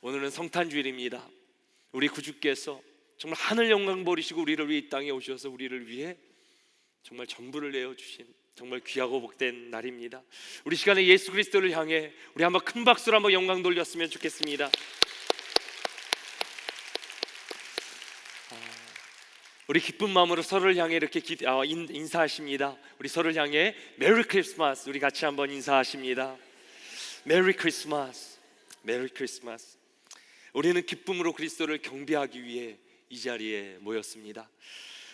오늘은 성탄주일입니다. 우리 구주께서 정말 하늘 영광 버리시고 우리를 위해 이 땅에 오셔서 우리를 위해 정말 전부를 내어주신 정말 귀하고 복된 날입니다. 우리 시간에 예수 그리스도를 향해 우리 한번 큰 박수로 한번 영광 돌렸으면 좋겠습니다. 우리 기쁜 마음으로 서로를 향해 이렇게 인사하십니다. 우리 서로를 향해 메리 크리스마스 우리 같이 한번 인사하십니다. 메리 크리스마스, 메리 크리스마스. 우리는 기쁨으로 그리스도를 경배하기 위해 이 자리에 모였습니다.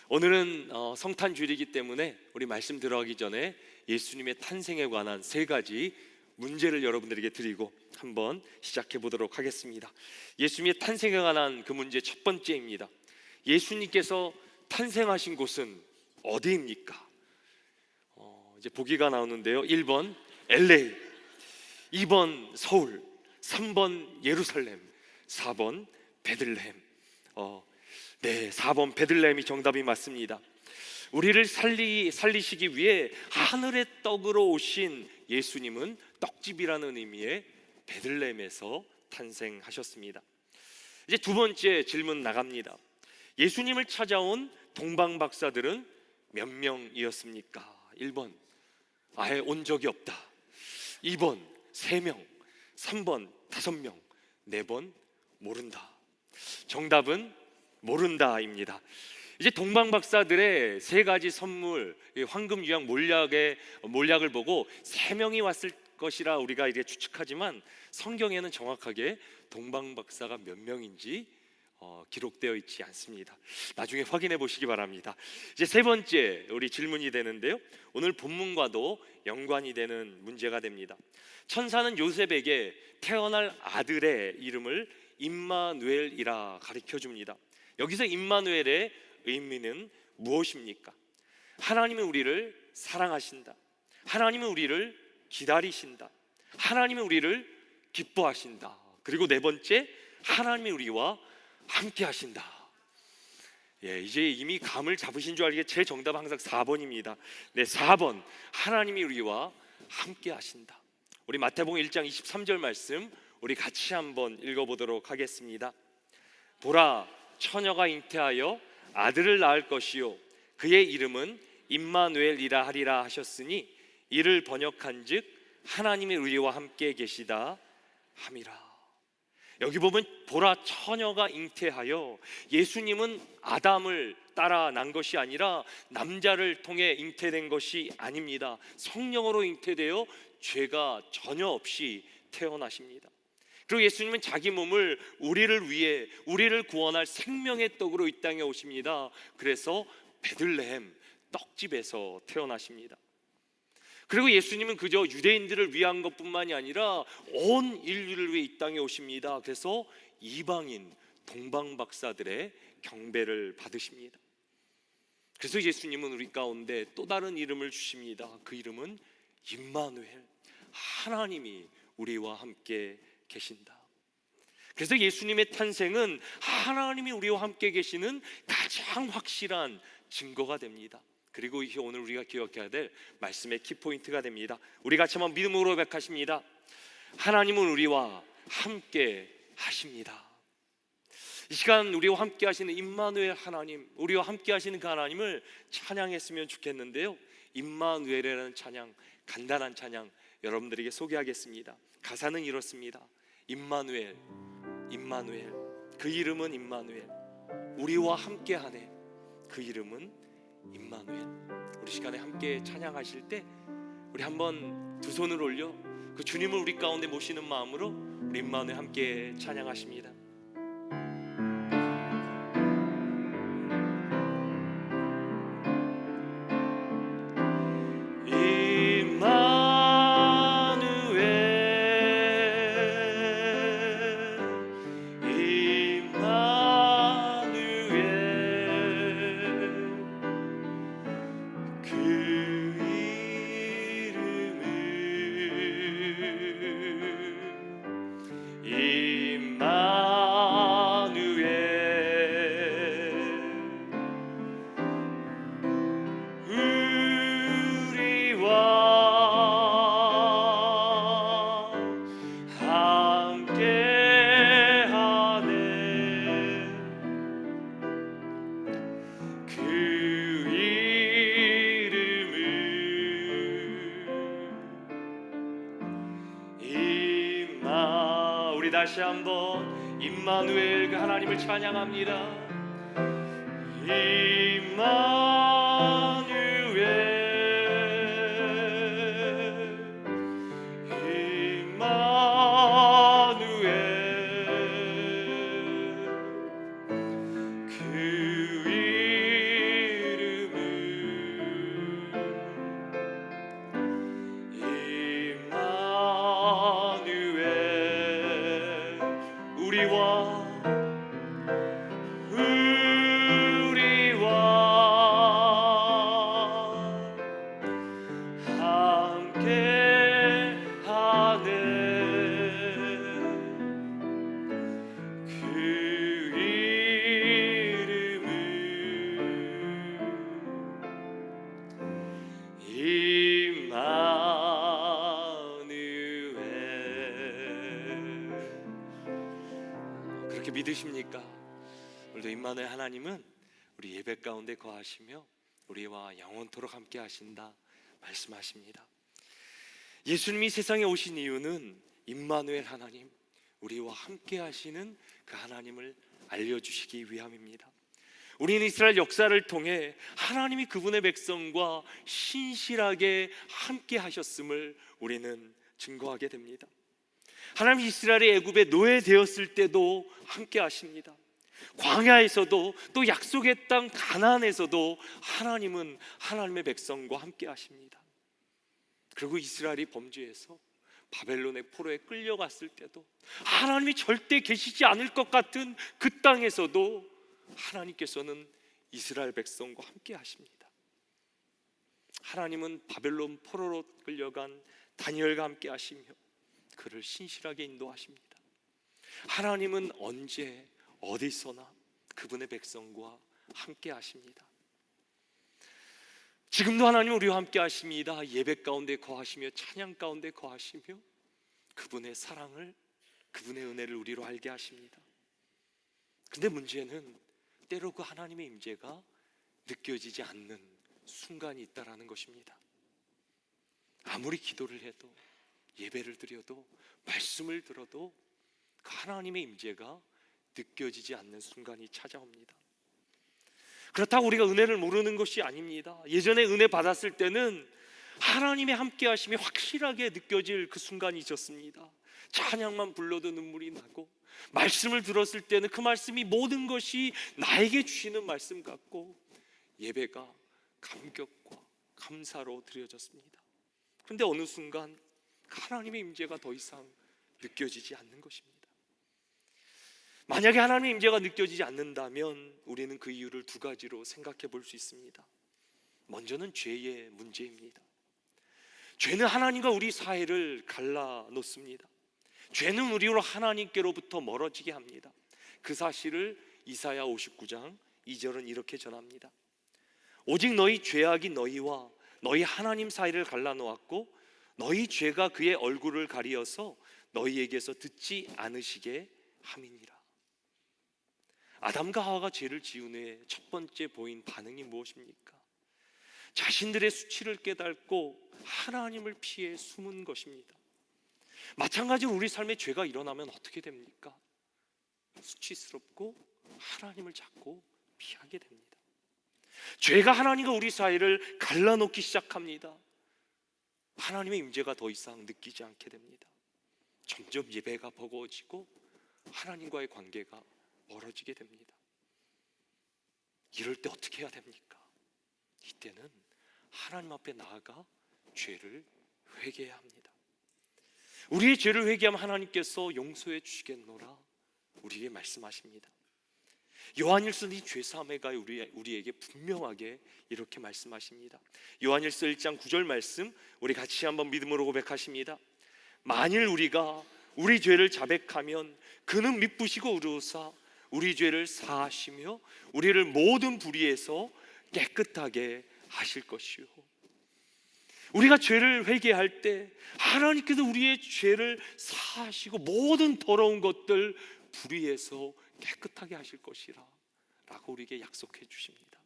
오늘은 성탄주일이기 때문에 우리 말씀 들어가기 전에 예수님의 탄생에 관한 세 가지 문제를 여러분들에게 드리고 한번 시작해 보도록 하겠습니다. 예수님의 탄생에 관한 그 문제 첫 번째입니다. 예수님께서 탄생하신 곳은 어디입니까? 이제 보기가 나오는데요. 1번 LA, 2번 서울, 3번 예루살렘, 4번 베들레헴. 네, 4번 베들레헴이 정답이 맞습니다. 우리를 살리시기 위해 하늘의 떡으로 오신 예수님은 떡집이라는 의미의 베들레헴에서 탄생하셨습니다. 이제 두 번째 질문 나갑니다. 예수님을 찾아온 동방박사들은 몇 명이었습니까? 1번 아예 온 적이 없다, 2번 3명, 3번 5명, 4번 모른다. 정답은 모른다입니다. 이제 동방박사들의 세 가지 선물, 황금, 유향, 몰약을 보고 3명이 왔을 것이라 우리가 이제 추측하지만 성경에는 정확하게 동방박사가 몇 명인지 기록되어 있지 않습니다. 나중에 확인해 보시기 바랍니다. 이제 세 번째 우리 질문이 되는데요, 오늘 본문과도 연관이 되는 문제가 됩니다. 천사는 요셉에게 태어날 아들의 이름을 임마누엘이라 가르쳐 줍니다. 여기서 임마누엘의 의미는 무엇입니까? 하나님은 우리를 사랑하신다, 하나님은 우리를 기다리신다, 하나님은 우리를 기뻐하신다. 그리고 네 번째, 하나님이 우리와 함께 하신다. 예, 이제 이미 감을 잡으신 줄 알게 제 정답은 항상 4번입니다. 네, 4번 하나님이 우리와 함께 하신다. 우리 마태복음 1장 23절 말씀 우리 같이 한번 읽어보도록 하겠습니다. 보라, 처녀가 잉태하여 아들을 낳을 것이요 그의 이름은 임마누엘이라 하리라 하셨으니 이를 번역한즉 하나님이 우리와 함께 계시다 함이라. 여기 보면 보라, 처녀가 잉태하여, 예수님은 아담을 따라 난 것이 아니라 남자를 통해 잉태된 것이 아닙니다. 성령으로 잉태되어 죄가 전혀 없이 태어나십니다. 그리고 예수님은 자기 몸을 우리를 위해 우리를 구원할 생명의 떡으로 이 땅에 오십니다. 그래서 베들레헴 떡집에서 태어나십니다. 그리고 예수님은 그저 유대인들을 위한 것뿐만이 아니라 온 인류를 위해 이 땅에 오십니다. 그래서 이방인 동방박사들의 경배를 받으십니다. 그래서 예수님은 우리 가운데 또 다른 이름을 주십니다. 그 이름은 임마누엘, 하나님이 우리와 함께 계신다. 그래서 예수님의 탄생은 하나님이 우리와 함께 계시는 가장 확실한 증거가 됩니다. 그리고 이게 오늘 우리가 기억해야 될 말씀의 키포인트가 됩니다. 우리 같이 한번 믿음으로 고백하십니다. 하나님은 우리와 함께 하십니다. 이 시간 우리와 함께 하시는 임마누엘 하나님, 우리와 함께 하시는 그 하나님을 찬양했으면 좋겠는데요, 임마누엘이라는 찬양, 간단한 찬양 여러분들에게 소개하겠습니다. 가사는 이렇습니다. 임마누엘, 임마누엘, 그 이름은 임마누엘, 우리와 함께 하네, 그 이름은 임마누엘. 우리 시간에 함께 찬양하실 때 우리 한번 두 손을 올려 그 주님을 우리 가운데 모시는 마음으로 우리 임마누엘 함께 찬양하십니다. 임마누엘 우리 다시 한번 임마누엘 그 하나님을 찬양합니다. 임마누엘 그렇게 믿으십니까? 오늘도 임마누엘 하나님은 우리 예배 가운데 거하시며 우리와 영원토록 함께 하신다 말씀하십니다. 예수님이 세상에 오신 이유는 임마누엘 하나님, 우리와 함께 하시는 그 하나님을 알려주시기 위함입니다. 우리는 이스라엘 역사를 통해 하나님이 그분의 백성과 신실하게 함께 하셨음을 우리는 증거하게 됩니다. 하나님 이스라엘이 애굽에 노예되었을 때도 함께 하십니다. 광야에서도 또 약속의 땅 가나안에서도 하나님은 하나님의 백성과 함께 하십니다. 그리고 이스라엘이 범죄해서 바벨론의 포로에 끌려갔을 때도 하나님이 절대 계시지 않을 것 같은 그 땅에서도 하나님께서는 이스라엘 백성과 함께 하십니다. 하나님은 바벨론 포로로 끌려간 다니엘과 함께 하시며 그를 신실하게 인도하십니다. 하나님은 언제 어디서나 그분의 백성과 함께 하십니다. 지금도 하나님은 우리와 함께 하십니다. 예배 가운데 거하시며 찬양 가운데 거하시며 그분의 사랑을, 그분의 은혜를 우리로 알게 하십니다. 근데 문제는 때로 그 하나님의 임재가 느껴지지 않는 순간이 있다라는 것입니다. 아무리 기도를 해도, 예배를 드려도, 말씀을 들어도 그 하나님의 임재가 느껴지지 않는 순간이 찾아옵니다. 그렇다고 우리가 은혜를 모르는 것이 아닙니다. 예전에 은혜 받았을 때는 하나님의 함께 하심이 확실하게 느껴질 그 순간이 있었습니다. 찬양만 불러도 눈물이 나고, 말씀을 들었을 때는 그 말씀이 모든 것이 나에게 주시는 말씀 같고, 예배가 감격과 감사로 드려졌습니다. 그런데 어느 순간 하나님의 임재가 더 이상 느껴지지 않는 것입니다. 만약에 하나님의 임재가 느껴지지 않는다면 우리는 그 이유를 두 가지로 생각해 볼 수 있습니다. 먼저는 죄의 문제입니다. 죄는 하나님과 우리 사이를 갈라놓습니다. 죄는 우리로 하나님께로부터 멀어지게 합니다. 그 사실을 이사야 59장 2절은 이렇게 전합니다. 오직 너희 죄악이 너희와 너희 하나님 사이를 갈라놓았고 너희 죄가 그의 얼굴을 가리어서 너희에게서 듣지 않으시게 함이니라. 아담과 하와가 죄를 지은 후에 첫 번째 보인 반응이 무엇입니까? 자신들의 수치를 깨닫고 하나님을 피해 숨은 것입니다. 마찬가지로 우리 삶에 죄가 일어나면 어떻게 됩니까? 수치스럽고 하나님을 자꾸 피하게 됩니다. 죄가 하나님과 우리 사이를 갈라놓기 시작합니다. 하나님의 임재가 더 이상 느끼지 않게 됩니다. 점점 예배가 버거워지고 하나님과의 관계가 멀어지게 됩니다. 이럴 때 어떻게 해야 됩니까? 이때는 하나님 앞에 나아가 죄를 회개해야 합니다. 우리의 죄를 회개하면 하나님께서 용서해 주시겠노라 우리에게 말씀하십니다. 요한일서 이 죄사함에 가해 우리에게 분명하게 이렇게 말씀하십니다. 요한일서 1장 9절 말씀 우리 같이 한번 믿음으로 고백하십니다. 만일 우리가 우리 죄를 자백하면 그는 미쁘시고 의로우사 우리 죄를 사하시며 우리를 모든 불의에서 깨끗하게 하실 것이요. 우리가 죄를 회개할 때 하나님께서 우리의 죄를 사하시고 모든 더러운 것들 불의에서 깨끗하게 하실 것이라 라고 우리에게 약속해 주십니다.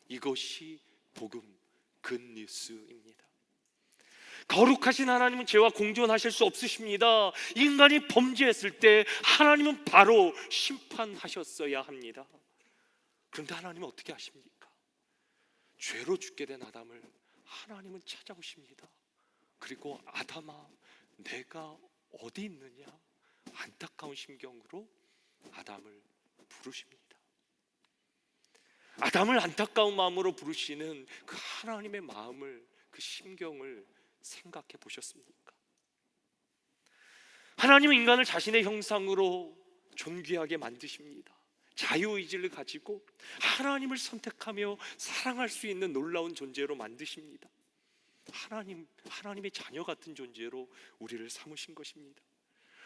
이것이 복음 굿뉴스입니다. 거룩하신 하나님은 죄와 공존하실 수 없으십니다. 인간이 범죄했을 때 하나님은 바로 심판하셨어야 합니다. 그런데 하나님은 어떻게 하십니까? 죄로 죽게 된 아담을 하나님은 찾아오십니다. 그리고 아담아, 내가 어디 있느냐? 안타까운 심경으로 아담을 부르십니다. 아담을 안타까운 마음으로 부르시는 그 하나님의 마음을, 그 심경을 생각해 보셨습니까? 하나님은 인간을 자신의 형상으로 존귀하게 만드십니다. 자유의지를 가지고 하나님을 선택하며 사랑할 수 있는 놀라운 존재로 만드십니다. 하나님의 자녀 같은 존재로 우리를 삼으신 것입니다.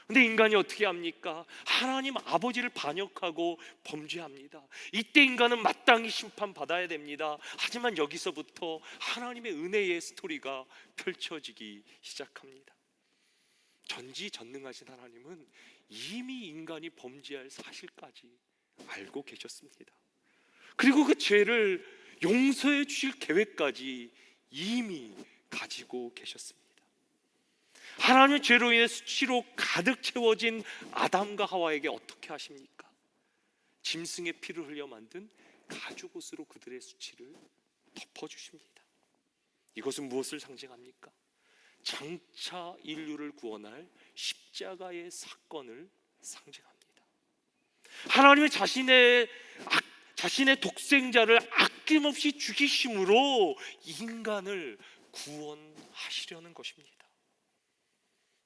근데 인간이 어떻게 합니까? 하나님 아버지를 반역하고 범죄합니다. 이때 인간은 마땅히 심판받아야 됩니다. 하지만 여기서부터 하나님의 은혜의 스토리가 펼쳐지기 시작합니다. 전지전능하신 하나님은 이미 인간이 범죄할 사실까지 알고 계셨습니다. 그리고 그 죄를 용서해 주실 계획까지 이미 가지고 계셨습니다. 하나님의 죄로 인해 수치로 가득 채워진 아담과 하와에게 어떻게 하십니까? 짐승의 피를 흘려 만든 가죽옷으로 그들의 수치를 덮어주십니다. 이것은 무엇을 상징합니까? 장차 인류를 구원할 십자가의 사건을 상징합니다. 하나님의 자신의 독생자를 아낌없이 죽이심으로 인간을 구원하시려는 것입니다.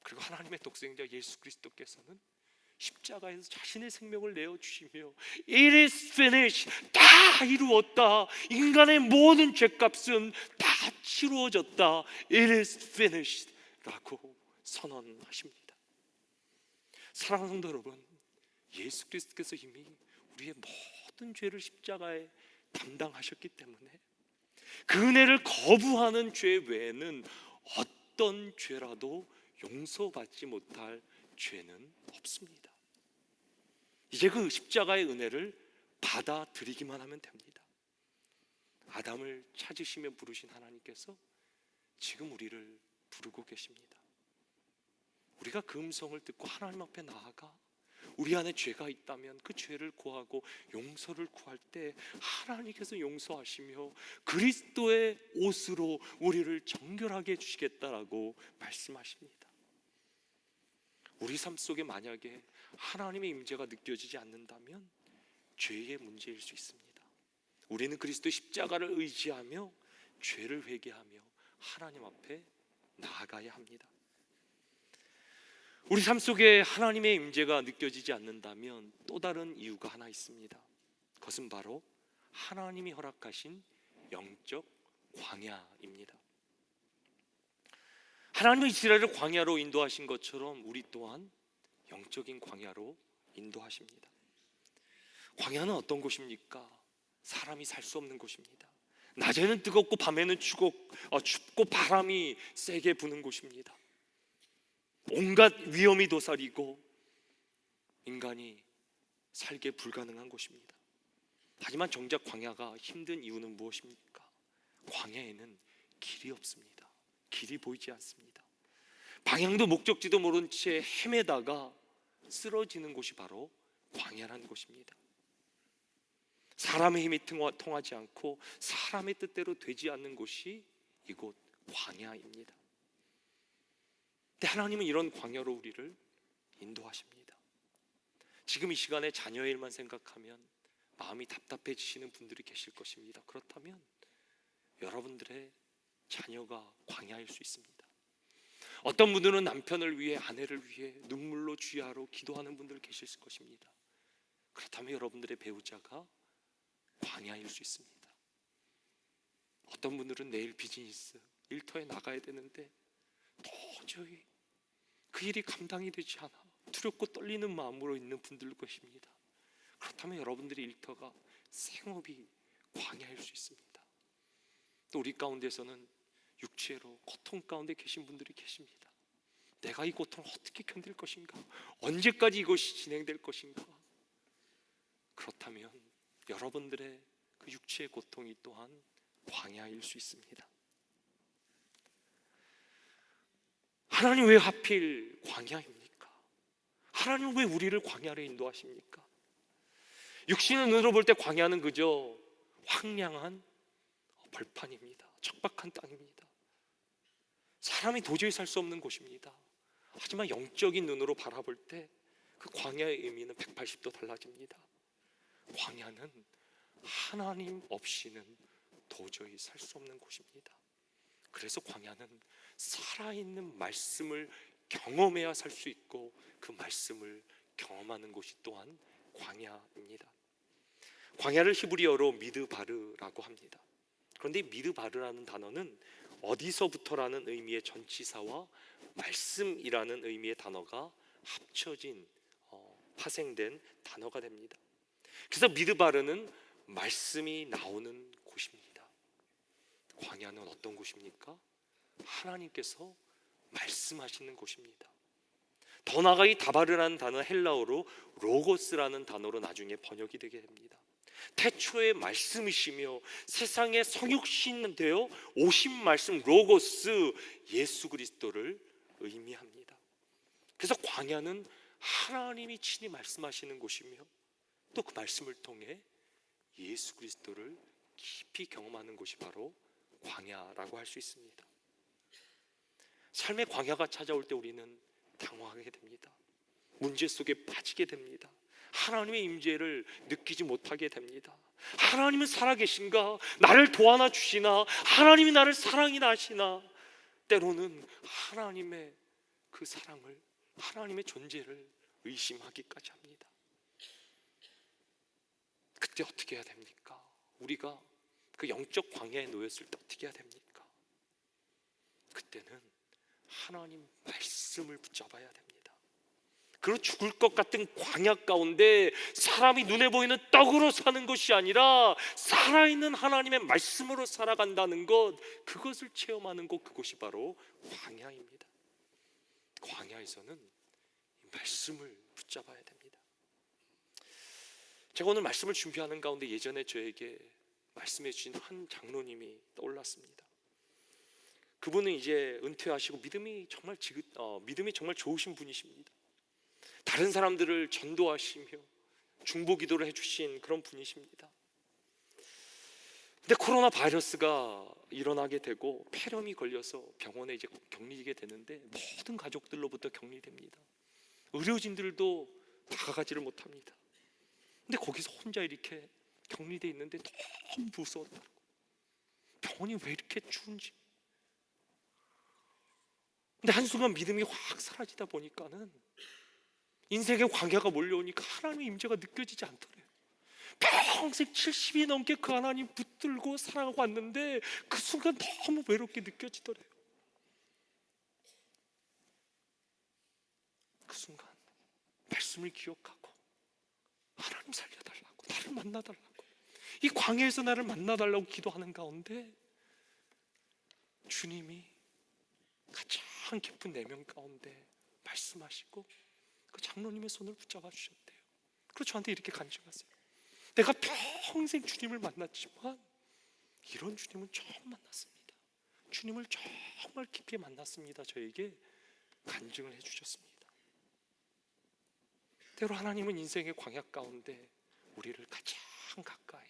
그리고 하나님의 독생자 예수 그리스도께서는 십자가에서 자신의 생명을 내어주시며 It is finished, 다 이루었다. 인간의 모든 죄값은 다 치루어졌다. It is finished 라고 선언하십니다. 사랑하는 성도 여러분, 예수 그리스도께서 이미 우리의 모든 죄를 십자가에 담당하셨기 때문에 그 은혜를 거부하는 죄 외에는 어떤 죄라도 용서받지 못할 죄는 없습니다. 이제 그 십자가의 은혜를 받아들이기만 하면 됩니다. 아담을 찾으시며 부르신 하나님께서 지금 우리를 부르고 계십니다. 우리가 그 음성을 듣고 하나님 앞에 나아가 우리 안에 죄가 있다면 그 죄를 구하고 용서를 구할 때 하나님께서 용서하시며 그리스도의 옷으로 우리를 정결하게 해주시겠다라고 말씀하십니다. 우리 삶 속에 만약에 하나님의 임재가 느껴지지 않는다면 죄의 문제일 수 있습니다. 우리는 그리스도의 십자가를 의지하며 죄를 회개하며 하나님 앞에 나아가야 합니다. 우리 삶 속에 하나님의 임재가 느껴지지 않는다면 또 다른 이유가 하나 있습니다. 그것은 바로 하나님이 허락하신 영적 광야입니다. 하나님은 이스라엘을 광야로 인도하신 것처럼 우리 또한 영적인 광야로 인도하십니다. 광야는 어떤 곳입니까? 사람이 살 수 없는 곳입니다. 낮에는 뜨겁고 밤에는 춥고 바람이 세게 부는 곳입니다. 온갖 위험이 도사리고 인간이 살기 불가능한 곳입니다. 하지만 정작 광야가 힘든 이유는 무엇입니까? 광야에는 길이 없습니다. 길이 보이지 않습니다. 방향도 목적지도 모른 채 헤매다가 쓰러지는 곳이 바로 광야라는 곳입니다. 사람의 힘이 통하지 않고 사람의 뜻대로 되지 않는 곳이 이곳 광야입니다. 근데 하나님은 이런 광야로 우리를 인도하십니다. 지금 이 시간에 자녀의 일만 생각하면 마음이 답답해지시는 분들이 계실 것입니다. 그렇다면 여러분들의 자녀가 광야일 수 있습니다. 어떤 분들은 남편을 위해, 아내를 위해 눈물로 주야로 기도하는 분들 계실 것입니다. 그렇다면 여러분들의 배우자가 광야일 수 있습니다. 어떤 분들은 내일 비즈니스, 일터에 나가야 되는데 도저히 그 일이 감당이 되지 않아 두렵고 떨리는 마음으로 있는 분들 것입니다. 그렇다면 여러분들의 일터가, 생업이 광야일 수 있습니다. 또 우리 가운데서는 육체로 고통 가운데 계신 분들이 계십니다. 내가 이 고통을 어떻게 견딜 것인가? 언제까지 이것이 진행될 것인가? 그렇다면 여러분들의 그 육체의 고통이 또한 광야일 수 있습니다. 하나님 왜 하필 광야입니까? 하나님 왜 우리를 광야로 인도하십니까? 육신의 눈으로 볼 때 광야는 그저 황량한 벌판입니다. 척박한 땅입니다. 사람이 도저히 살 수 없는 곳입니다. 하지만 영적인 눈으로 바라볼 때 그 광야의 의미는 180도 달라집니다. 광야는 하나님 없이는 도저히 살 수 없는 곳입니다. 그래서 광야는 살아있는 말씀을 경험해야 살 수 있고 그 말씀을 경험하는 곳이 또한 광야입니다. 광야를 히브리어로 미드바르라고 합니다. 그런데 미드바르라는 단어는 어디서부터라는 의미의 전치사와 말씀이라는 의미의 단어가 합쳐진 파생된 단어가 됩니다. 그래서 미드바르는 말씀이 나오는 곳입니다. 광야는 어떤 곳입니까? 하나님께서 말씀하시는 곳입니다. 더 나아가 이 다바르라는 단어 헬라어로 로고스라는 단어로 나중에 번역이 되게 됩니다. 태초의 말씀이시며 세상에 성육신 되어 오신 말씀 로고스 예수 그리스도를 의미합니다. 그래서 광야는 하나님이 친히 말씀하시는 곳이며 또 그 말씀을 통해 예수 그리스도를 깊이 경험하는 곳이 바로 광야라고 할 수 있습니다. 삶의 광야가 찾아올 때 우리는 당황하게 됩니다. 문제 속에 빠지게 됩니다. 하나님의 임재를 느끼지 못하게 됩니다. 하나님은 살아계신가? 나를 도와나 주시나? 하나님이 나를 사랑이나 하시나? 때로는 하나님의 그 사랑을, 하나님의 존재를 의심하기까지 합니다. 그때 어떻게 해야 됩니까? 우리가 그 영적 광야에 놓였을 때 어떻게 해야 됩니까? 그때는 하나님 말씀을 붙잡아야 됩니다. 그리고 죽을 것 같은 광야 가운데 사람이 눈에 보이는 떡으로 사는 것이 아니라 살아있는 하나님의 말씀으로 살아간다는 것, 그것을 체험하는 곳, 그것이 바로 광야입니다. 광야에서는 말씀을 붙잡아야 됩니다. 제가 오늘 말씀을 준비하는 가운데 예전에 저에게 말씀해 주신 한 장로님이 떠올랐습니다. 그분은 이제 은퇴하시고 믿음이 정말 좋으신 분이십니다. 다른 사람들을 전도하시며 중보기도를 해주신 그런 분이십니다. 근데 코로나 바이러스가 일어나게 되고 폐렴이 걸려서 병원에 이제 격리되게 되는데 모든 가족들로부터 격리됩니다. 의료진들도 다가가지를 못합니다. 근데 거기서 혼자 이렇게 격리돼 있는데 너무 무서웠다고. 병원이 왜 이렇게 추운지. 근데 한순간 믿음이 확 사라지다 보니까는 인생의 광야가 몰려오니까 하나님의 임재가 느껴지지 않더래요. 평생 70이 넘게 그 하나님 붙들고 살아가고 왔는데 그 순간 너무 외롭게 느껴지더래요. 그 순간 말씀을 기억하고 하나님 살려달라고, 나를 만나달라고, 이 광야에서 나를 만나달라고 기도하는 가운데 주님이 가장 깊은 내면 가운데 말씀하시고 그 장로님의 손을 붙잡아 주셨대요. 그리고 저한테 이렇게 간증하세요. 내가 평생 주님을 만났지만 이런 주님은 처음 만났습니다. 주님을 정말 깊이 만났습니다. 저에게 간증을 해주셨습니다. 때로 하나님은 인생의 광야 가운데 우리를 가장 가까이,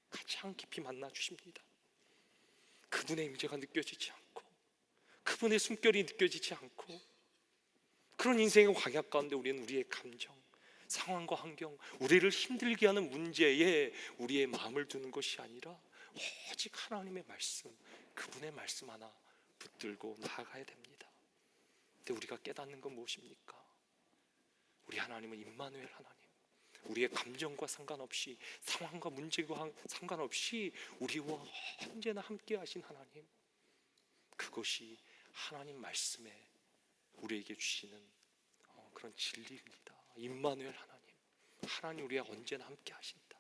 가장 깊이 만나 주십니다. 그분의 임재가 느껴지지 않고 그분의 숨결이 느껴지지 않고 그런 인생의 광야 가운데 우리는 우리의 감정, 상황과 환경, 우리를 힘들게 하는 문제에 우리의 마음을 두는 것이 아니라 오직 하나님의 말씀, 그분의 말씀 하나 붙들고 나아가야 됩니다. 근데 우리가 깨닫는 건 무엇입니까? 우리 하나님은 임마누엘 하나님, 우리의 감정과 상관없이, 상황과 문제와 상관없이 우리와 언제나 함께 하신 하나님, 그것이 하나님 말씀에 우리에게 주시는 그런 진리입니다. 임마누엘 하나님, 하나님 우리와 언제나 함께 하신다.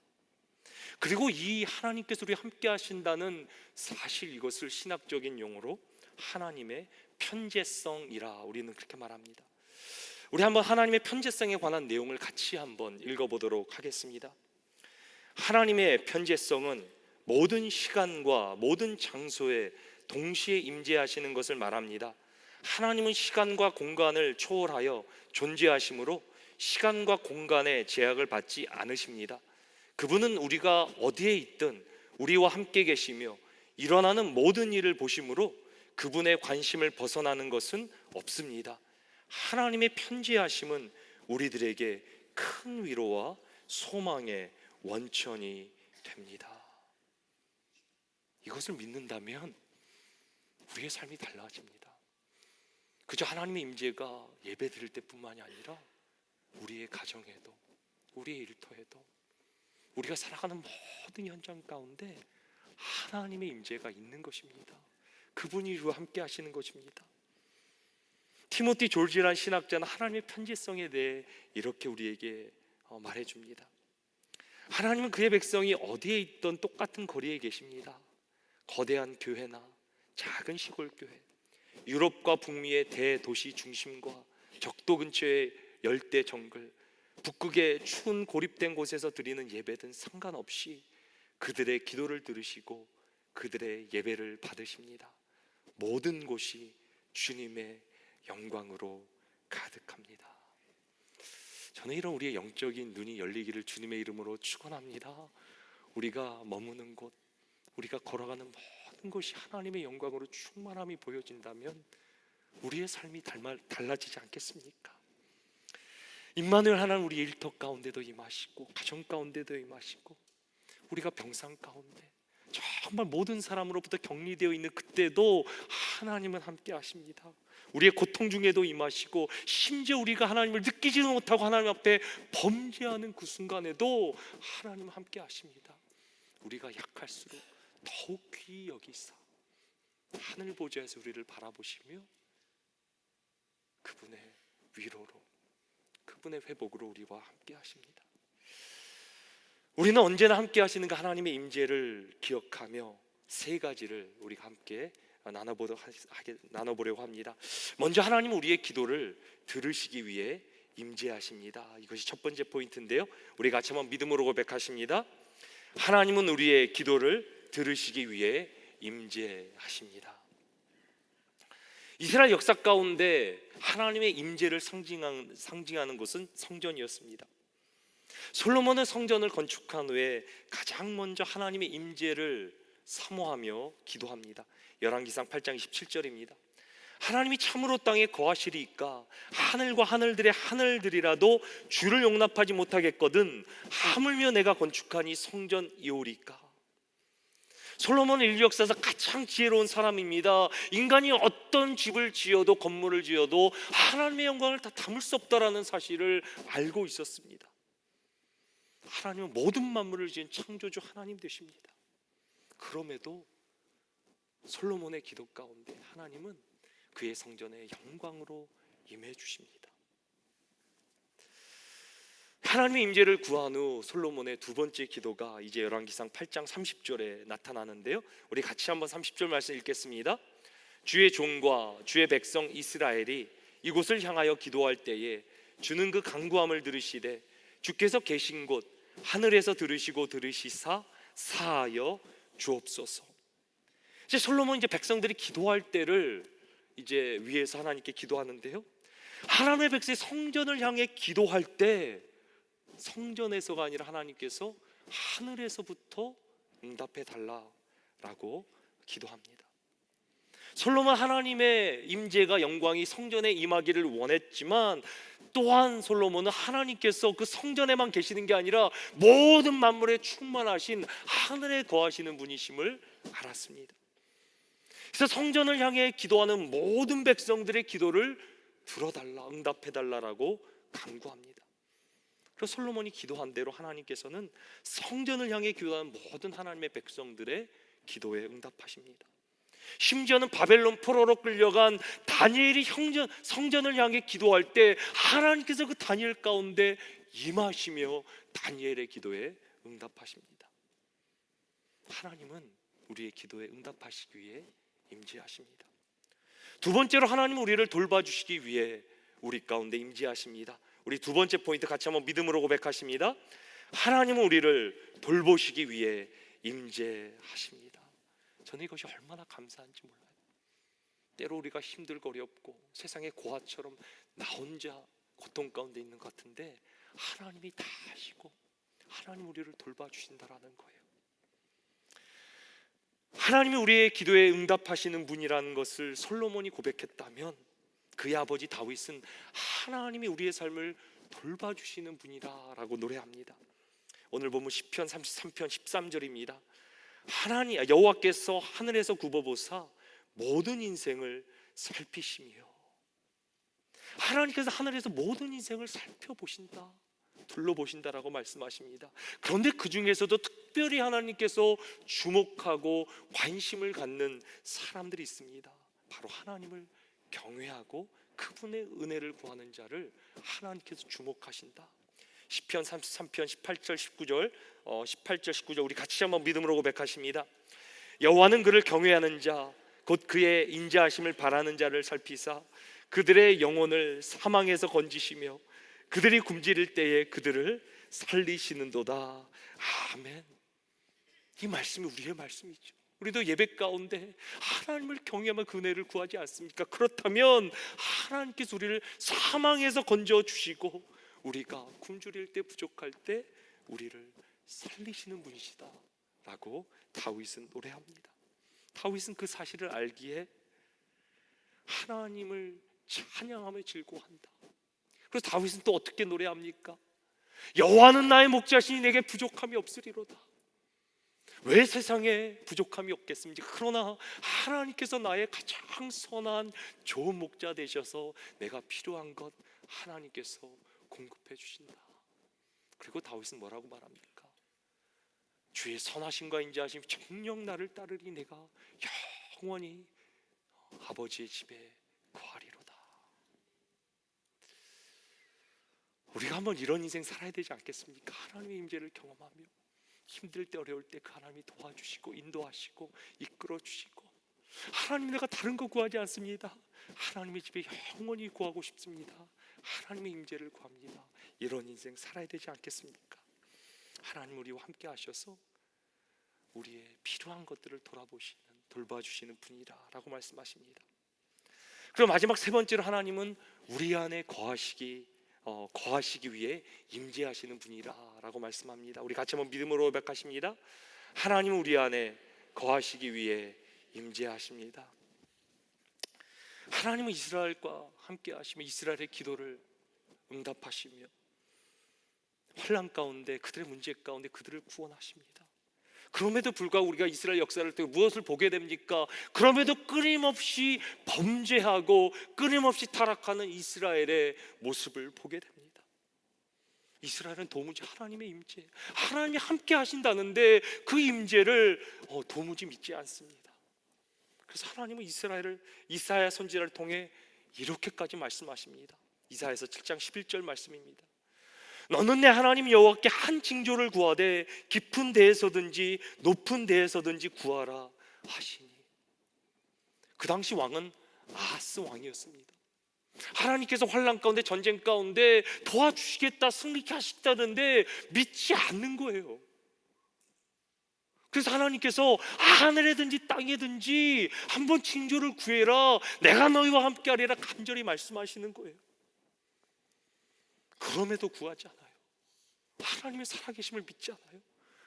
그리고 이 하나님께서 우리와 함께 하신다는 사실, 이것을 신학적인 용어로 하나님의 편재성이라 우리는 그렇게 말합니다. 우리 한번 하나님의 편재성에 관한 내용을 같이 한번 읽어보도록 하겠습니다. 하나님의 편재성은 모든 시간과 모든 장소에 동시에 임재하시는 것을 말합니다. 하나님은 시간과 공간을 초월하여 존재하심으로 시간과 공간의 제약을 받지 않으십니다. 그분은 우리가 어디에 있든 우리와 함께 계시며 일어나는 모든 일을 보심으로 그분의 관심을 벗어나는 것은 없습니다. 하나님의 편지하심은 우리들에게 큰 위로와 소망의 원천이 됩니다. 이것을 믿는다면 우리의 삶이 달라집니다. 그저 하나님의 임재가 예배 드릴 때뿐만이 아니라 우리의 가정에도, 우리의 일터에도, 우리가 살아가는 모든 현장 가운데 하나님의 임재가 있는 것입니다. 그분이 우리와 함께 하시는 것입니다. 티모티 졸지라는 신학자는 하나님의 편지성에 대해 이렇게 우리에게 말해줍니다. 하나님은 그의 백성이 어디에 있던 똑같은 거리에 계십니다. 거대한 교회나 작은 시골 교회, 유럽과 북미의 대도시 중심과 적도 근처의 열대 정글, 북극의 추운 고립된 곳에서 드리는 예배든 상관없이 그들의 기도를 들으시고 그들의 예배를 받으십니다. 모든 곳이 주님의 영광으로 가득합니다. 저는 이런 우리의 영적인 눈이 열리기를 주님의 이름으로 축원합니다. 우리가 머무는 곳, 우리가 걸어가는 모든 것이 하나님의 영광으로 충만함이 보여진다면 우리의 삶이 달라지지 않겠습니까? 임마누엘 하나님 우리 일터 가운데도 임하시고 가정 가운데도 임하시고 우리가 병상 가운데 정말 모든 사람으로부터 격리되어 있는 그때도 하나님은 함께 하십니다. 우리의 고통 중에도 임하시고 심지어 우리가 하나님을 느끼지도 못하고 하나님 앞에 범죄하는 그 순간에도 하나님은 함께 하십니다. 우리가 약할수록 더욱 귀히 여기사 하늘 보좌에서 우리를 바라보시며 그분의 위로로, 그분의 회복으로 우리와 함께 하십니다. 우리는 언제나 함께 하시는 그 하나님의 임재를 기억하며 세 가지를 우리가 함께 나눠보려고 합니다. 먼저 하나님은 우리의 기도를 들으시기 위해 임재하십니다. 이것이 첫 번째 포인트인데요, 우리 같이 한번 믿음으로 고백하십니다. 하나님은 우리의 기도를 들으시기 위해 임재하십니다. 이스라엘 역사 가운데 하나님의 임재를 상징하는 것은 성전이었습니다. 솔로몬은 성전을 건축한 후에 가장 먼저 하나님의 임재를 사모하며 기도합니다. 열왕기상 8장 27절입니다. 하나님이 참으로 땅에 거하시리이까 하늘과 하늘들의 하늘들이라도 주를 용납하지 못하겠거든 하물며 내가 건축한 이 성전이오리까. 솔로몬은 인류 역사에서 가장 지혜로운 사람입니다. 인간이 어떤 집을 지어도 건물을 지어도 하나님의 영광을 다 담을 수 없다라는 사실을 알고 있었습니다. 하나님은 모든 만물을 지은 창조주 하나님 되십니다. 그럼에도 솔로몬의 기도 가운데 하나님은 그의 성전에 영광으로 임해 주십니다. 하나님의 임재를 구한 후 솔로몬의 두 번째 기도가 이제 열왕기상 8장 30절에 나타나는데요, 우리 같이 한번 30절 말씀 읽겠습니다. 주의 종과 주의 백성 이스라엘이 이곳을 향하여 기도할 때에 주는 그 간구함을 들으시되 주께서 계신 곳 하늘에서 들으시고 들으시사 사하여 주옵소서. 이제 솔로몬 이제 백성들이 기도할 때를 이제 위에서 하나님께 기도하는데요, 하나님의 백성이 성전을 향해 기도할 때 성전에서가 아니라 하나님께서 하늘에서부터 응답해 달라라고 기도합니다. 솔로몬 하나님의 임재가 영광이 성전에 임하기를 원했지만 또한 솔로몬은 하나님께서 그 성전에만 계시는 게 아니라 모든 만물에 충만하신 하늘에 거하시는 분이심을 알았습니다. 그래서 성전을 향해 기도하는 모든 백성들의 기도를 들어달라, 응답해달라라고 간구합니다. 그래서 솔로몬이 기도한 대로 하나님께서는 성전을 향해 기도하는 모든 하나님의 백성들의 기도에 응답하십니다. 심지어는 바벨론 포로로 끌려간 다니엘이 성전을 향해 기도할 때 하나님께서 그 다니엘 가운데 임하시며 다니엘의 기도에 응답하십니다. 하나님은 우리의 기도에 응답하시기 위해 임재하십니다. 두 번째로 하나님은 우리를 돌봐주시기 위해 우리 가운데 임재하십니다. 우리 두 번째 포인트 같이 한번 믿음으로 고백하십니다. 하나님은 우리를 돌보시기 위해 임재하십니다. 저는 이것이 얼마나 감사한지 몰라요. 때로 우리가 힘들고 어렵고 세상의 고아처럼 나 혼자 고통 가운데 있는 것 같은데 하나님이 다 아시고 하나님 우리를 돌봐주신다라는 거예요. 하나님이 우리의 기도에 응답하시는 분이라는 것을 솔로몬이 고백했다면 그의 아버지 다윗은 하나님이 우리의 삶을 돌봐주시는 분이다라고 노래합니다. 오늘 보면 시편 33편 13절입니다. 하나님 여호와께서 하늘에서 굽어보사 모든 인생을 살피시며, 하나님께서 하늘에서 모든 인생을 살펴보신다, 둘러보신다라고 말씀하십니다. 그런데 그 중에서도 특별히 하나님께서 주목하고 관심을 갖는 사람들이 있습니다. 바로 하나님을 경외하고 그분의 은혜를 구하는 자를 하나님께서 주목하신다. 시편 33편 18절 19절 18절 19절 우리 같이 한번 믿음으로 고백하십니다. 여호와는 그를 경외하는 자 곧 그의 인자하심을 바라는 자를 살피사 그들의 영혼을 사망에서 건지시며 그들이 굶주릴 때에 그들을 살리시는도다. 아멘. 이 말씀이 우리의 말씀이죠. 우리도 예배 가운데 하나님을 경외하며 그 은혜를 구하지 않습니까? 그렇다면 하나님께서 우리를 사망에서 건져주시고 우리가 굶주릴 때 부족할 때 우리를 살리시는 분이시다 라고 다윗은 노래합니다. 다윗은 그 사실을 알기에 하나님을 찬양하며 즐거워한다. 그래서 다윗은 또 어떻게 노래합니까? 여호와는 나의 목자시니 내게 부족함이 없으리로다. 왜 세상에 부족함이 없겠습니까? 그러나 하나님께서 나의 가장 선한 좋은 목자 되셔서 내가 필요한 것 하나님께서 공급해 주신다. 그리고 다윗은 뭐라고 말합니까? 주의 선하심과 인자하심 정녕 나를 따르리 내가 영원히 아버지의 집에 거하리로다. 우리가 한번 이런 인생 살아야 되지 않겠습니까? 하나님의 임재를 경험하며 힘들 때 어려울 때 그 하나님이 도와주시고 인도하시고 이끌어 주시고, 하나님 내가 다른 거 구하지 않습니다. 하나님의 집에 영원히 구하고 싶습니다. 하나님의 임재를 구합니다. 이런 인생 살아야 되지 않겠습니까? 하나님 우리와 함께 하셔서 우리의 필요한 것들을 돌봐주시는 분이라고 말씀하십니다. 그리고 마지막 세 번째로 하나님은 우리 안에 거하시기 위해 임재하시는 분이라고 말씀합니다. 우리 같이 한번 믿음으로 고백하십니다. 하나님은 우리 안에 거하시기 위해 임재하십니다. 하나님은 이스라엘과 함께 하시며 이스라엘의 기도를 응답하시며 환난 가운데 그들의 문제 가운데 그들을 구원하십니다. 그럼에도 불구하고 우리가 이스라엘 역사를 통해 무엇을 보게 됩니까? 그럼에도 끊임없이 범죄하고 끊임없이 타락하는 이스라엘의 모습을 보게 됩니다. 이스라엘은 도무지 하나님의 임재, 하나님이 함께 하신다는데 그 임재를 도무지 믿지 않습니다. 그래서 하나님은 이스라엘을 이사야 선지자를 통해 이렇게까지 말씀하십니다. 이사야서 7장 11절 말씀입니다. 너는 내 하나님 여호와께 한 징조를 구하되 깊은 데에서든지 높은 데에서든지 구하라 하시니. 그 당시 왕은 아하스 왕이었습니다. 하나님께서 환난 가운데 전쟁 가운데 도와주시겠다 승리케 하시다는데 믿지 않는 거예요. 그래서 하나님께서 하늘에든지 땅에든지 한번 징조를 구해라, 내가 너희와 함께 하리라 간절히 말씀하시는 거예요. 그럼에도 구하지 않아요. 하나님의 살아계심을 믿지 않아요.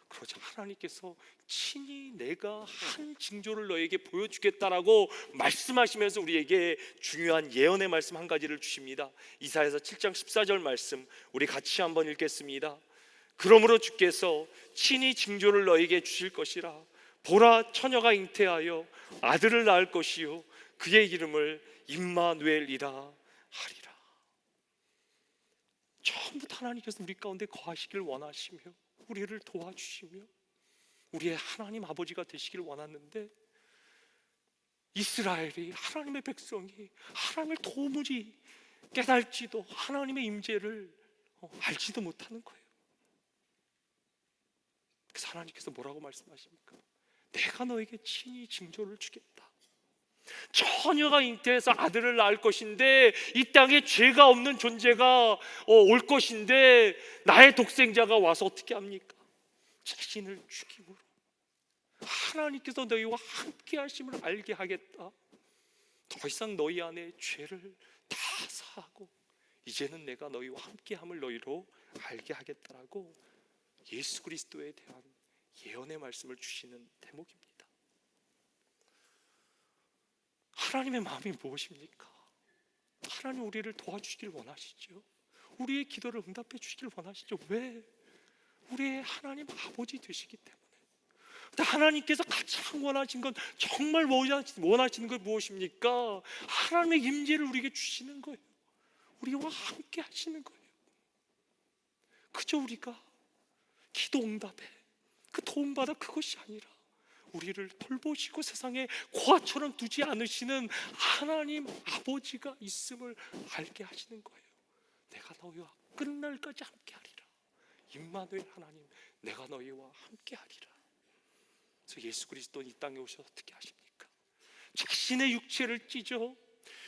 그러자 하나님께서 친히 내가 한 징조를 너에게 보여주겠다라고 말씀하시면서 우리에게 중요한 예언의 말씀 한 가지를 주십니다. 이사야서 7장 14절 말씀 우리 같이 한번 읽겠습니다. 그러므로 주께서 친히 징조를 너에게 주실 것이라. 보라, 처녀가 잉태하여 아들을 낳을 것이요 그의 이름을 임마누엘이라 하리라. 처음부터 하나님께서 우리 가운데 거하시길 원하시며 우리를 도와주시며 우리의 하나님 아버지가 되시길 원하는데 이스라엘이, 하나님의 백성이 하나님을 도무지 깨달지도 하나님의 임재를 알지도 못하는 거예요. 그래서 하나님께서 뭐라고 말씀하십니까? 내가 너에게 친히 징조를 주겠다. 처녀가 잉태해서 아들을 낳을 것인데 이 땅에 죄가 없는 존재가 올 것인데 나의 독생자가 와서 어떻게 합니까? 자신을 죽임으로 하나님께서 너희와 함께 하심을 알게 하겠다. 더 이상 너희 안에 죄를 다 사하고 이제는 내가 너희와 함께함을 너희로 알게 하겠다라고 예수 그리스도에 대한 예언의 말씀을 주시는 대목입니다. 하나님의 마음이 무엇입니까? 하나님 우리를 도와주시길 원하시죠. 우리의 기도를 응답해 주시길 원하시죠. 왜? 우리의 하나님 아버지 되시기 때문에. 근데 하나님께서 가장 원하신 건, 정말 원하시는 건 무엇입니까? 하나님의 임재를 우리에게 주시는 거예요. 우리와 함께 하시는 거예요. 그저 우리가 기도 응답에 그 도움받아 그것이 아니라 우리를 돌보시고 세상에 고아처럼 두지 않으시는 하나님 아버지가 있음을 알게 하시는 거예요. 내가 너희와 끝날까지 함께 하리라. 임마누엘 하나님, 내가 너희와 함께 하리라. 그래서 예수 그리스도는 이 땅에 오셔서 어떻게 하십니까? 자신의 육체를 찢어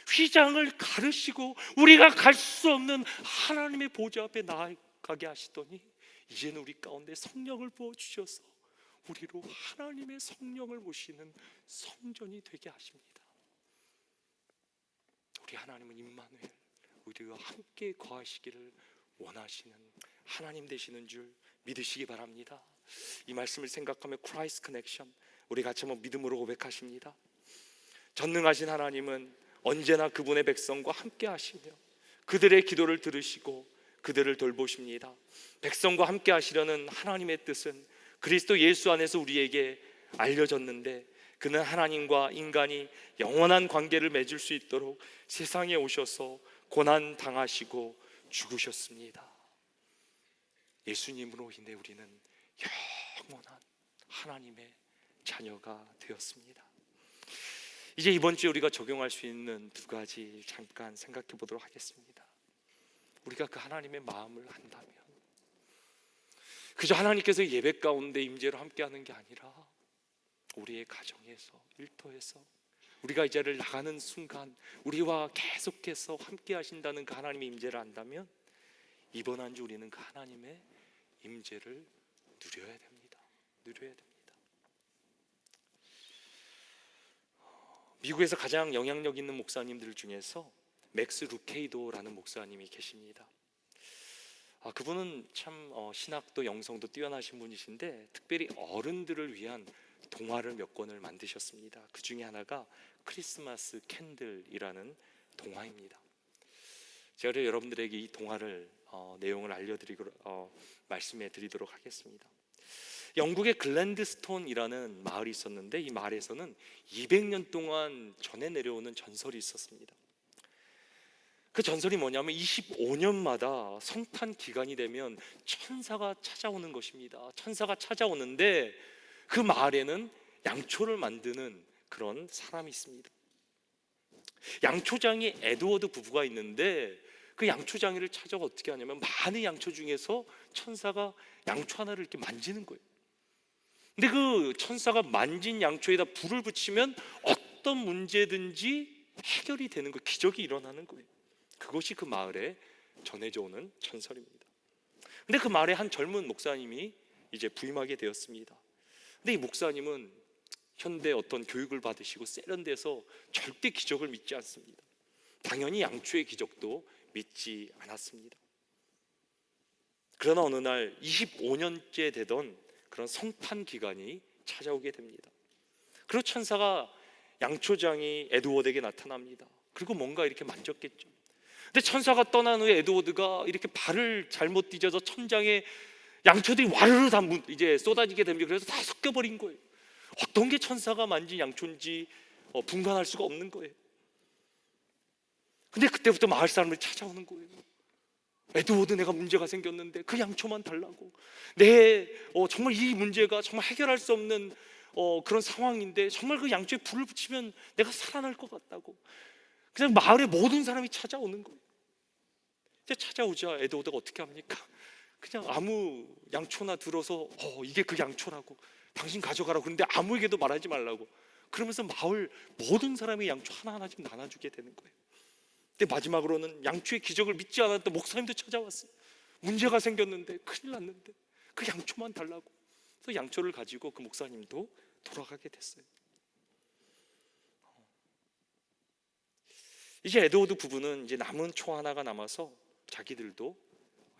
휘장을 가르시고 우리가 갈 수 없는 하나님의 보좌 앞에 나아가게 하시더니 이제는 우리 가운데 성령을 부어주셔서 우리로 하나님의 성령을 모시는 성전이 되게 하십니다. 우리 하나님은 임마누엘, 우리와 함께 거하시기를 원하시는 하나님 되시는 줄 믿으시기 바랍니다. 이 말씀을 생각하며 크라이스트 커넥션, 우리 같이 한번 믿음으로 고백하십니다. 전능하신 하나님은 언제나 그분의 백성과 함께 하시며 그들의 기도를 들으시고 그들을 돌보십니다. 백성과 함께 하시려는 하나님의 뜻은 그리스도 예수 안에서 우리에게 알려졌는데, 그는 하나님과 인간이 영원한 관계를 맺을 수 있도록 세상에 오셔서 고난 당하시고 죽으셨습니다. 예수님으로 인해 우리는 영원한 하나님의 자녀가 되었습니다. 이제 이번 주에 우리가 적용할 수 있는 두 가지 잠깐 생각해 보도록 하겠습니다. 우리가 그 하나님의 마음을 안다면 그저 하나님께서 예배 가운데 임재로 함께하는 게 아니라 우리의 가정에서, 일터에서, 우리가 이 자리를 나가는 순간 우리와 계속해서 함께 하신다는 그 하나님의 임재를 안다면 이번 한 주 우리는 그 하나님의 임재를 누려야 됩니다. 미국에서 가장 영향력 있는 목사님들 중에서 맥스 루케이도라는 목사님이 계십니다. 그분은 참 신학도 영성도 뛰어나신 분이신데 특별히 어른들을 위한 동화를 몇 권을 만드셨습니다. 그 중에 하나가 크리스마스 캔들이라는 동화입니다. 제가 여러분들에게 이 동화를 내용을 말씀해 드리도록 하겠습니다. 영국의 글랜드스톤이라는 마을이 있었는데 이 마을에서는 200년 동안 전해 내려오는 전설이 있었습니다. 그 전설이 뭐냐면 25년마다 성탄 기간이 되면 천사가 찾아오는 것입니다. 천사가 찾아오는데 그 마을에는 양초를 만드는 그런 사람이 있습니다. 양초장이 에드워드 부부가 있는데 그 양초장이를 찾아가 어떻게 하냐면 많은 양초 중에서 천사가 양초 하나를 이렇게 만지는 거예요. 근데 그 천사가 만진 양초에다 불을 붙이면 어떤 문제든지 해결이 되는 거예요. 기적이 일어나는 거예요. 그것이 그 마을에 전해져 오는 전설입니다. 근데 그 마을에 한 젊은 목사님이 이제 부임하게 되었습니다. 근데 이 목사님은 현대 어떤 교육을 받으시고 세련돼서 절대 기적을 믿지 않습니다. 당연히 양초의 기적도 믿지 않았습니다. 그러나 어느 날 25년째 되던 그런 성탄 기간이 찾아오게 됩니다. 그리고 천사가 양초장이 에드워드에게 나타납니다. 그리고 뭔가 이렇게 만졌겠죠. 근데 천사가 떠난 후에 에드워드가 이렇게 발을 잘못 디뎌서 천장에 양초들이 와르르 다 이제 쏟아지게 됩니다. 그래서 다 섞여버린 거예요. 어떤 게 천사가 만진 양초인지 분간할 수가 없는 거예요. 근데 그때부터 마을 사람들이 찾아오는 거예요. 에드워드, 내가 문제가 생겼는데 그 양초만 달라고. 정말 이 문제가 정말 해결할 수 없는 그런 상황인데 정말 그 양초에 불을 붙이면 내가 살아날 것 같다고. 그냥 마을의 모든 사람이 찾아오는 거예요. 이제 찾아오자 에드워드가 어떻게 합니까? 그냥 아무 양초나 들어서 이게 그 양초라고, 당신 가져가라고. 그런데 아무에게도 말하지 말라고. 그러면서 마을 모든 사람이 양초 하나하나씩 나눠주게 되는 거예요. 근데 마지막으로는 양초의 기적을 믿지 않았던 목사님도 찾아왔어요. 문제가 생겼는데, 큰일 났는데 그 양초만 달라고. 그래서 양초를 가지고 그 목사님도 돌아가게 됐어요. 이제 에드워드 부부는 이제 남은 초 하나가 남아서 자기들도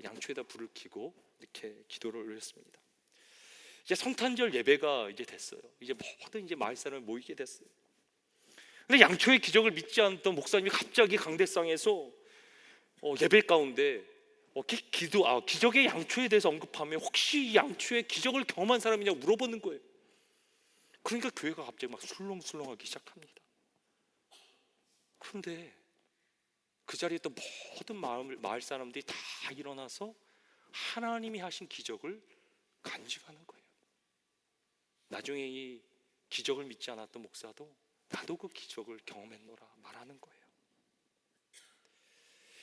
양초에다 불을 켜고 이렇게 기도를 올렸습니다. 이제 성탄절 예배가 이제 됐어요. 이제 모든 이제 마을 사람이 모이게 됐어요. 근데 양초의 기적을 믿지 않던 목사님이 갑자기 강대상에서 예배 가운데 기적의 양초에 대해서 언급하며 혹시 이 양초의 기적을 경험한 사람이냐고 물어보는 거예요. 그러니까 교회가 갑자기 막 술렁술렁하기 시작합니다. 그런데 그 자리에 또 모든 마을 사람들이 다 일어나서 하나님이 하신 기적을 간증하는 거예요. 나중에 이 기적을 믿지 않았던 목사도 나도 그 기적을 경험했노라 말하는 거예요.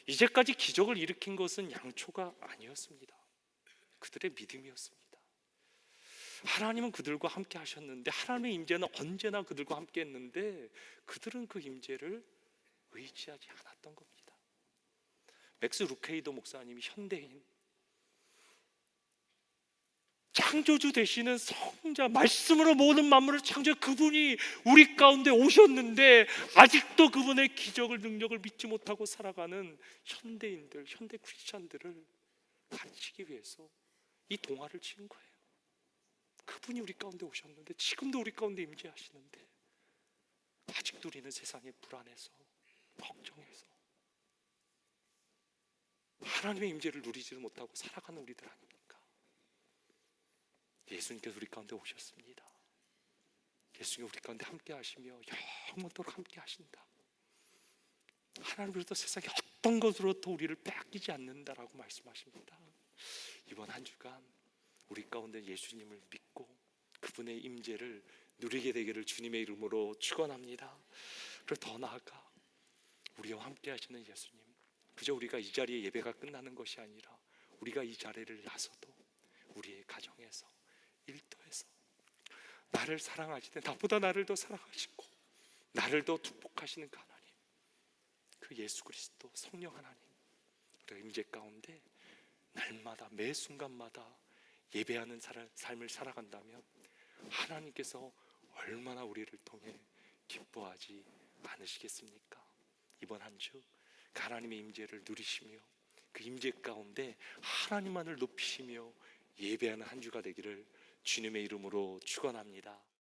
이제까지 기적을 일으킨 것은 양초가 아니었습니다. 그들의 믿음이었습니다. 하나님은 그들과 함께 하셨는데, 하나님의 임재는 언제나 그들과 함께 했는데 그들은 그 임재를 의지하지 않았던 겁니다. 맥스 루케이더 목사님이 현대인 창조주 되시는 성자, 말씀으로 모든 만물을 창조해 그분이 우리 가운데 오셨는데 아직도 그분의 기적을 능력을 믿지 못하고 살아가는 현대인들, 현대 크리스찬들을 가르치기 위해서 이 동화를 지은 거예요. 그분이 우리 가운데 오셨는데, 지금도 우리 가운데 임재하시는데 아직도 우리는 세상에 불안해서 걱정해서 하나님의 임재를 누리지 못하고 살아가는 우리들 아닙니까? 예수님께서 우리 가운데 오셨습니다. 예수님 우리 가운데 함께 하시며 영원토록 함께 하신다. 하나님으로부터 세상에 어떤 것으로도 우리를 빼앗기지 않는다라고 말씀하십니다. 이번 한 주간 우리 가운데 예수님을 믿고 그분의 임재를 누리게 되기를 주님의 이름으로 축원합니다. 그리고 더 나아가 우리와 함께 하시는 예수님, 그저 우리가 이 자리에 예배가 끝나는 것이 아니라 우리가 이 자리를 나서도 우리의 가정에서, 일터에서 나를 사랑하시되 나보다 나를 더 사랑하시고 나를 더 축복하시는 그 하나님, 그 예수 그리스도 성령 하나님, 우리가 임재 가운데 날마다 매 순간마다 예배하는 삶을 살아간다면 하나님께서 얼마나 우리를 통해 기뻐하지 않으시겠습니까? 이번 한 주 하나님의 임재를 누리시며 그 임재 가운데 하나님만을 높이시며 예배하는 한 주가 되기를 주님의 이름으로 축원합니다.